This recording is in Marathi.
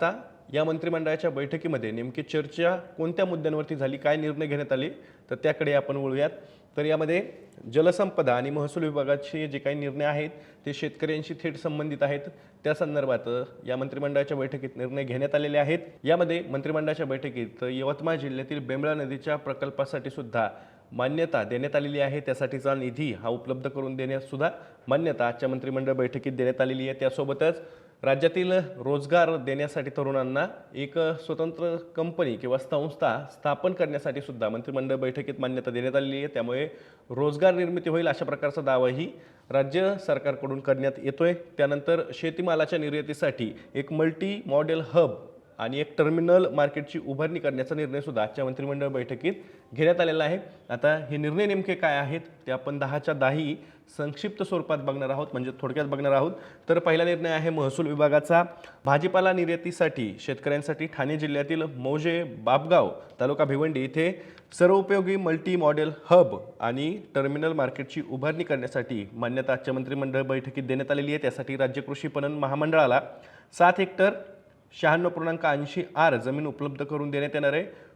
आता या मंत्रिमंडळाच्या बैठकीमध्ये नेमकी चर्चा कोणत्या मुद्द्यांवरती झाली, काय निर्णय घेण्यात आले, तर त्याकडे आपण वळूयात। तर यामध्ये जलसंपदा आणि महसूल विभागाचे जे काही निर्णय आहेत ते शेतकऱ्यांशी थेट संबंधित आहेत। त्या संदर्भात या मंत्रिमंडळाच्या बैठकीत निर्णय घेण्यात आलेले आहेत। यामध्ये मंत्रिमंडळाच्या बैठकीत यवतमाळ जिल्ह्यातील बेंबळा नदीच्या प्रकल्पासाठी सुद्धा मान्यता देण्यात आलेली आहे। त्यासाठीचा निधी हा उपलब्ध करून देण्यास सुद्धा मान्यता आजच्या मंत्रिमंडळ बैठकीत देण्यात आलेली आहे। त्यासोबतच राज्यातील रोजगार देण्यासाठी तरुणांना एक स्वतंत्र कंपनी किंवा संस्था स्थापन करण्यासाठी सुद्धा मंत्रिमंडळ बैठकीत मान्यता देण्यात आलेली आहे। त्यामुळे रोजगार निर्मिती होईल अशा प्रकारचा दावाही राज्य सरकारकडून करण्यात येतोय। त्यानंतर शेतीमालाच्या निर्यातीसाठी एक मल्टी मॉडेल हब आणि एक टर्मिनल मार्केटची उभारणी करण्याचा निर्णय सुद्धा आजच्या मंत्रिमंडळ बैठकीत घेण्यात आलेला आहे। आता हे निर्णय नेमके काय आहेत ते आपण 10च्या 10 संक्षिप्त स्वरूपात बघणार आहोत, म्हणजे थोडक्यात बघणार आहोत। तर पहिला निर्णय आहे महसूल विभागाचा। भाजीपाला निर्यातीसाठी शेतकऱ्यांसाठी ठाणे जिल्ह्यातील मौजे बापगाव तालुका भिवंडी येथे सर्वोपयोगी मल्टी मॉडेल हब आणि टर्मिनल मार्केटची उभारणी करण्यासाठी मान्यता आजच्या मंत्रिमंडळ बैठकीत देण्यात आलेली आहे। त्यासाठी राज्य कृषी पणन महामंडळाला 7 हेक्टर 96.80 आर जमीन उपलब्ध करून देण्यात येणार आहे।